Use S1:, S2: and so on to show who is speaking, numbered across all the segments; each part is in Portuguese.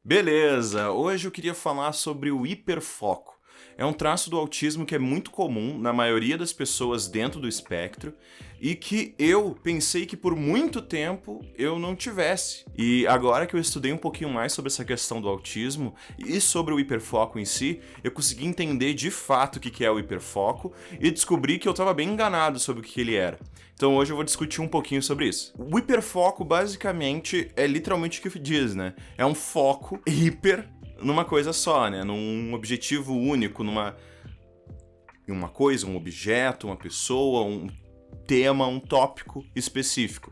S1: Beleza, hoje eu queria falar sobre o hiperfoco. É um traço do autismo que é muito comum na maioria das pessoas dentro do espectro e que eu pensei que por muito tempo eu não tivesse. E agora que eu estudei um pouquinho mais sobre essa questão do autismo e sobre o hiperfoco em si, eu consegui entender de fato o que é o hiperfoco e descobri que eu estava bem enganado sobre o que ele era. Então hoje eu vou discutir um pouquinho sobre isso. O hiperfoco basicamente é literalmente o que diz, né? É um foco hiper numa coisa só, né? Num objetivo único, em uma coisa, um objeto, uma pessoa, um tema, um tópico específico.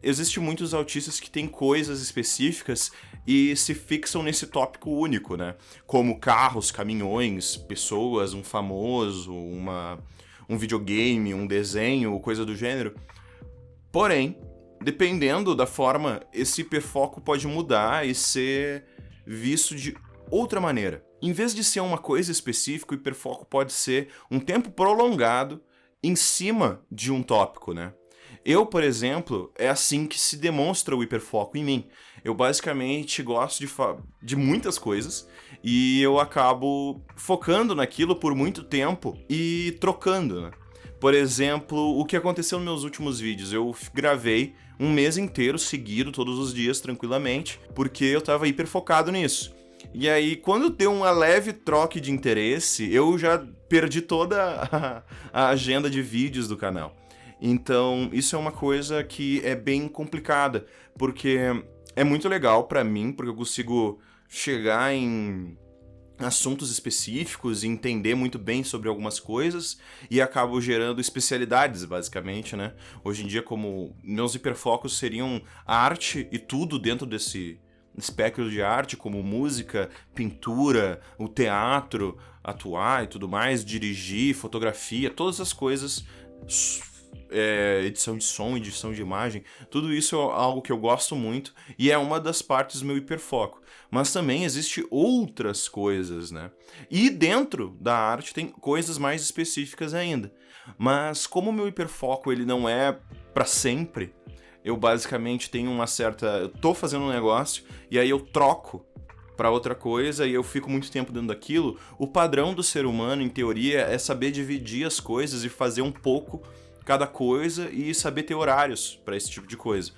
S1: Existem muitos autistas que têm coisas específicas e se fixam nesse tópico único, né? Como carros, caminhões, pessoas, um famoso, um videogame, um desenho, coisa do gênero. Porém, dependendo da forma, esse hiperfoco pode mudar e ser visto de outra maneira. Em vez de ser uma coisa específica, o hiperfoco pode ser um tempo prolongado em cima de um tópico, né? Eu, por exemplo, é assim que se demonstra o hiperfoco em mim. Eu basicamente gosto de muitas coisas e eu acabo focando naquilo por muito tempo e trocando, né? Por exemplo, o que aconteceu nos meus últimos vídeos, eu gravei um mês inteiro seguido, todos os dias, tranquilamente, porque eu tava hiper focado nisso. E aí, quando deu uma leve troca de interesse, eu já perdi toda a agenda de vídeos do canal. Então, isso é uma coisa que é bem complicada, porque é muito legal pra mim, porque eu consigo chegar em assuntos específicos e entender muito bem sobre algumas coisas e acabo gerando especialidades, basicamente, né? Hoje em dia, como meus hiperfocos seriam a arte e tudo dentro desse espectro de arte, como música, pintura, o teatro, atuar e tudo mais, dirigir, fotografia, todas as coisas, edição de som, edição de imagem, tudo isso é algo que eu gosto muito e é uma das partes do meu hiperfoco. Mas também existe outras coisas, né? E dentro da arte tem coisas mais específicas ainda. Mas como o meu hiperfoco ele não é para sempre, eu basicamente tenho uma certa... Eu tô fazendo um negócio e aí eu troco para outra coisa e eu fico muito tempo dentro daquilo. O padrão do ser humano, em teoria, é saber dividir as coisas e fazer um pouco cada coisa e saber ter horários para esse tipo de coisa.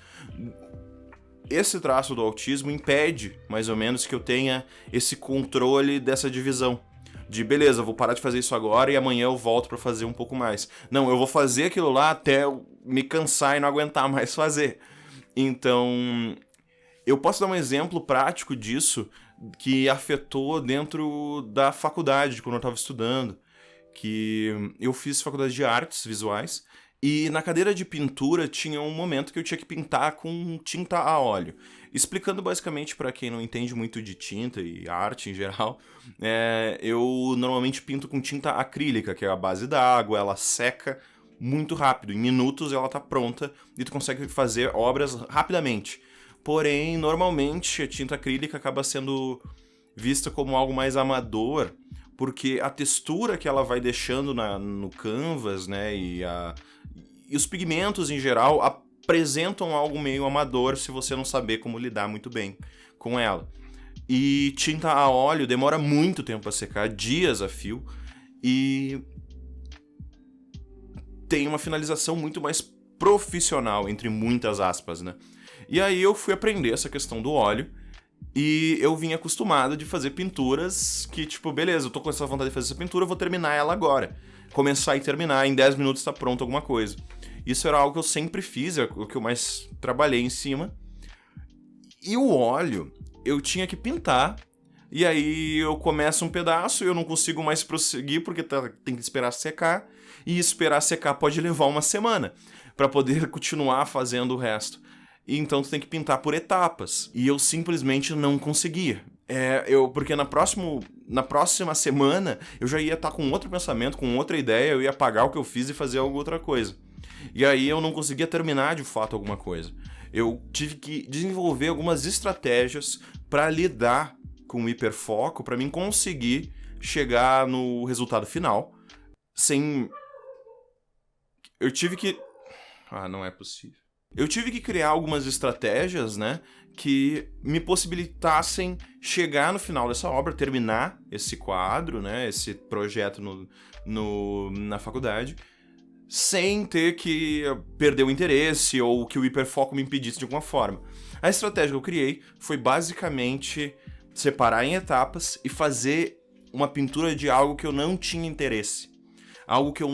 S1: Esse traço do autismo impede, mais ou menos, que eu tenha esse controle dessa divisão. De, beleza, vou parar de fazer isso agora e amanhã eu volto para fazer um pouco mais. Não, eu vou fazer aquilo lá até eu me cansar e não aguentar mais fazer. Então, eu posso dar um exemplo prático disso que afetou dentro da faculdade, quando eu estava estudando. Que eu fiz faculdade de artes visuais e na cadeira de pintura tinha um momento que eu tinha que pintar com tinta a óleo. Explicando basicamente para quem não entende muito de tinta e arte em geral, eu normalmente pinto com tinta acrílica, que é a base da água, ela seca muito rápido, em minutos ela tá pronta e tu consegue fazer obras rapidamente. Porém, normalmente a tinta acrílica acaba sendo vista como algo mais amador, porque a textura que ela vai deixando no canvas, né, e os pigmentos em geral apresentam algo meio amador se você não saber como lidar muito bem com ela. E tinta a óleo demora muito tempo para secar, dias a fio, e tem uma finalização muito mais profissional, entre muitas aspas, né? E aí eu fui aprender essa questão do óleo, e eu vim acostumado de fazer pinturas que, tipo, beleza, eu tô com essa vontade de fazer essa pintura, eu vou terminar ela agora. Começar e terminar, em 10 minutos tá pronto alguma coisa. Isso era algo que eu sempre fiz, é o que eu mais trabalhei em cima. E o óleo, eu tinha que pintar, e aí eu começo um pedaço, eu não consigo mais prosseguir porque tem que esperar secar, e esperar secar pode levar uma semana para poder continuar fazendo o resto. E então tu tem que pintar por etapas. E eu simplesmente não conseguia. Porque na próxima semana eu já ia estar com outro pensamento, com outra ideia, eu ia apagar o que eu fiz e fazer alguma outra coisa. E aí eu não conseguia terminar de fato alguma coisa. Eu tive que desenvolver algumas estratégias para lidar com o hiperfoco, para mim conseguir chegar no resultado final sem... Eu tive que... Ah, não é possível. Eu tive que criar algumas estratégias, né, que me possibilitassem chegar no final dessa obra, terminar esse quadro, né, esse projeto na faculdade, sem ter que perder o interesse ou que o hiperfoco me impedisse de alguma forma. A estratégia que eu criei foi basicamente separar em etapas e fazer uma pintura de algo que eu não tinha interesse. Algo que eu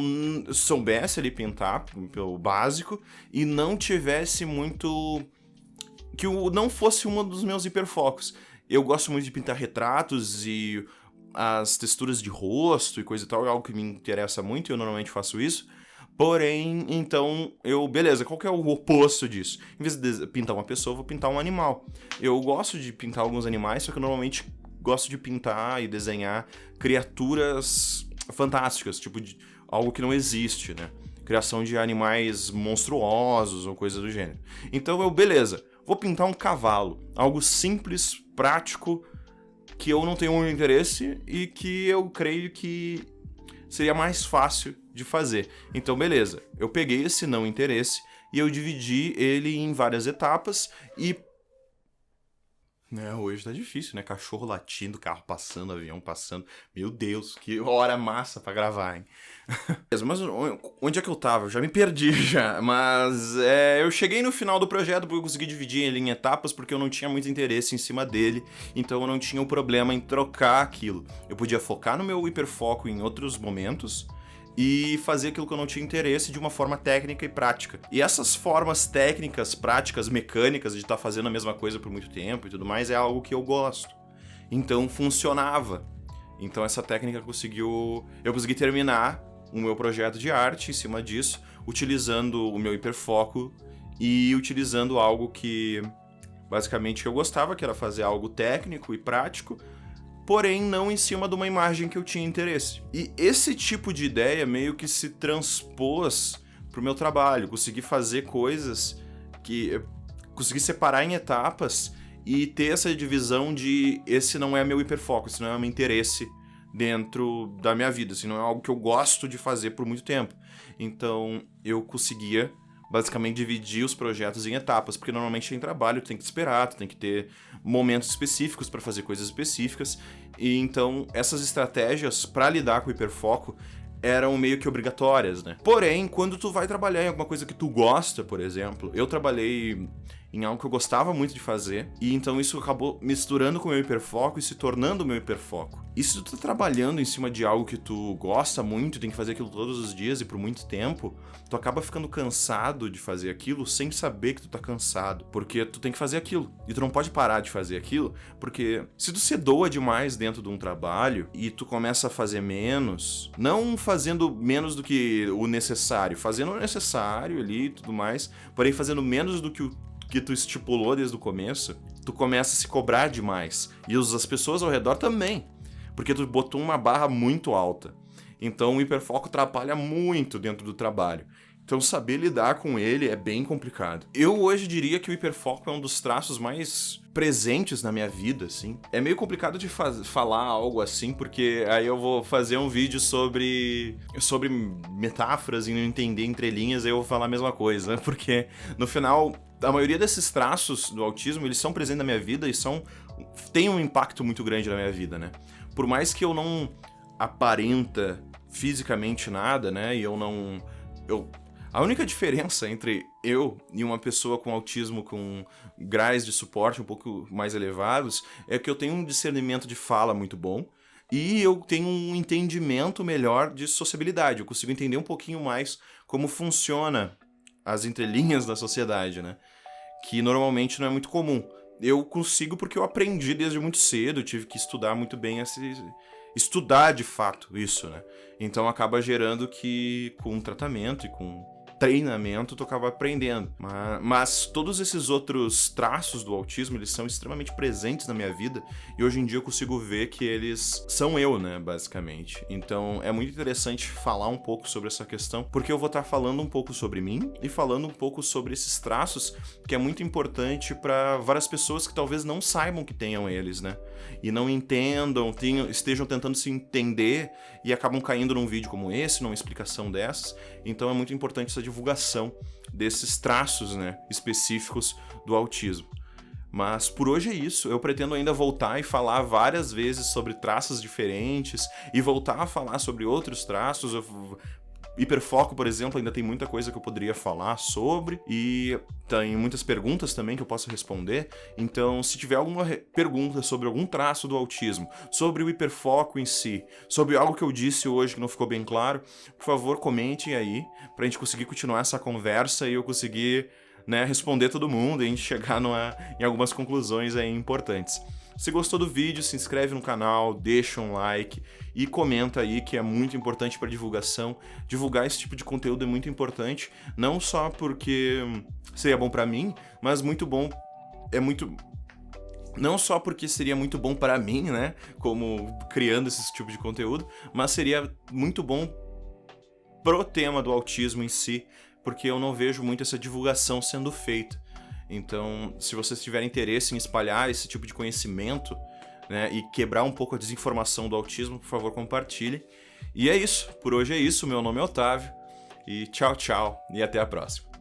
S1: soubesse ali pintar, pelo básico, e não tivesse muito... que não fosse um dos meus hiperfocos. Eu gosto muito de pintar retratos e as texturas de rosto e coisa e tal, é algo que me interessa muito, eu normalmente faço isso. Porém, então, beleza, qual que é o oposto disso? Em vez de pintar uma pessoa, eu vou pintar um animal. Eu gosto de pintar alguns animais, só que eu normalmente gosto de pintar e desenhar criaturas fantásticas, tipo de algo que não existe, né? Criação de animais monstruosos ou coisa do gênero. Então beleza, vou pintar um cavalo. Algo simples, prático, que eu não tenho muito interesse e que eu creio que seria mais fácil de fazer. Então beleza, eu peguei esse não interesse e eu dividi ele em várias etapas e... hoje tá difícil, né? Cachorro latindo, carro passando, avião passando. Meu Deus, que hora massa pra gravar, hein? Mas onde é que eu tava? Eu já me perdi já. Mas eu cheguei no final do projeto porque eu consegui dividir ele em etapas porque eu não tinha muito interesse em cima dele. Então eu não tinha o problema em trocar aquilo. Eu podia focar no meu hiperfoco em outros momentos e fazer aquilo que eu não tinha interesse de uma forma técnica e prática. E essas formas técnicas, práticas, mecânicas de estar fazendo a mesma coisa por muito tempo e tudo mais é algo que eu gosto. Então funcionava. Então essa técnica eu consegui terminar o meu projeto de arte em cima disso, utilizando o meu hiperfoco e utilizando algo que basicamente eu gostava, que era fazer algo técnico e prático, porém não em cima de uma imagem que eu tinha interesse. E esse tipo de ideia meio que se transpôs pro meu trabalho, consegui fazer coisas que... consegui separar em etapas e ter essa divisão de esse não é meu hiperfoco, esse não é meu interesse dentro da minha vida, esse não é algo que eu gosto de fazer por muito tempo. Então eu conseguia basicamente dividir os projetos em etapas, porque normalmente tem trabalho, tu tem que esperar, tu tem que ter momentos específicos para fazer coisas específicas, e então essas estratégias para lidar com o hiperfoco eram meio que obrigatórias, né? Porém, quando tu vai trabalhar em alguma coisa que tu gosta, por exemplo, eu trabalhei em algo que eu gostava muito de fazer, e então isso acabou misturando com o meu hiperfoco e se tornando o meu hiperfoco. E se tu tá trabalhando em cima de algo que tu gosta muito, tem que fazer aquilo todos os dias e por muito tempo, tu acaba ficando cansado de fazer aquilo sem saber que tu tá cansado, porque tu tem que fazer aquilo, e tu não pode parar de fazer aquilo, porque se tu se doa demais dentro de um trabalho e tu começa a fazer menos, não fazendo menos do que o necessário, fazendo o necessário ali e tudo mais, porém fazendo menos do que tu estipulou desde o começo, tu começa a se cobrar demais. E as pessoas ao redor também, porque tu botou uma barra muito alta. Então o hiperfoco atrapalha muito dentro do trabalho. Então saber lidar com ele é bem complicado. Eu hoje diria que o hiperfoco é um dos traços mais presentes na minha vida, assim. É meio complicado de falar algo assim, porque aí eu vou fazer um vídeo sobre metáforas e não entender entrelinhas, aí eu vou falar a mesma coisa, né? Porque no final a maioria desses traços do autismo, eles são presentes na minha vida e têm um impacto muito grande na minha vida, né? Por mais que eu não aparenta fisicamente nada, né? E a única diferença entre eu e uma pessoa com autismo com graus de suporte um pouco mais elevados é que eu tenho um discernimento de fala muito bom e eu tenho um entendimento melhor de sociabilidade. Eu consigo entender um pouquinho mais como funciona as entrelinhas da sociedade, né? Que normalmente não é muito comum. Eu consigo porque eu aprendi desde muito cedo, eu tive que estudar muito bem estudar de fato isso, né? Então acaba gerando que com tratamento e com treinamento tu acaba aprendendo. Mas todos esses outros traços do autismo, eles são extremamente presentes na minha vida e hoje em dia eu consigo ver que eles são eu, né, basicamente. Então é muito interessante falar um pouco sobre essa questão, porque eu vou estar falando um pouco sobre mim e falando um pouco sobre esses traços, que é muito importante para várias pessoas que talvez não saibam que tenham eles, né? E não entendam, estejam tentando se entender e acabam caindo num vídeo como esse, numa explicação dessas. Então é muito importante essa divulgação divulgação desses traços, né, específicos do autismo. Mas por hoje é isso. Eu pretendo ainda voltar e falar várias vezes sobre traços diferentes e voltar a falar sobre outros traços. Hiperfoco, por exemplo, ainda tem muita coisa que eu poderia falar sobre e tem muitas perguntas também que eu posso responder. Então, se tiver alguma pergunta sobre algum traço do autismo, sobre o hiperfoco em si, sobre algo que eu disse hoje que não ficou bem claro, por favor, comentem aí pra gente conseguir continuar essa conversa e eu conseguir, né, responder todo mundo e a gente chegar em algumas conclusões aí importantes. Se gostou do vídeo, se inscreve no canal, deixa um like e comenta aí, que é muito importante para divulgação. Divulgar esse tipo de conteúdo é muito importante, não só porque seria bom para mim, mas não só porque seria muito bom para mim, né, como criando esse tipo de conteúdo, mas seria muito bom pro tema do autismo em si, porque eu não vejo muito essa divulgação sendo feita. Então, se vocês tiverem interesse em espalhar esse tipo de conhecimento, né, e quebrar um pouco a desinformação do autismo, por favor, compartilhe. E é isso. Por hoje é isso. Meu nome é Otávio. E tchau, tchau. E até a próxima.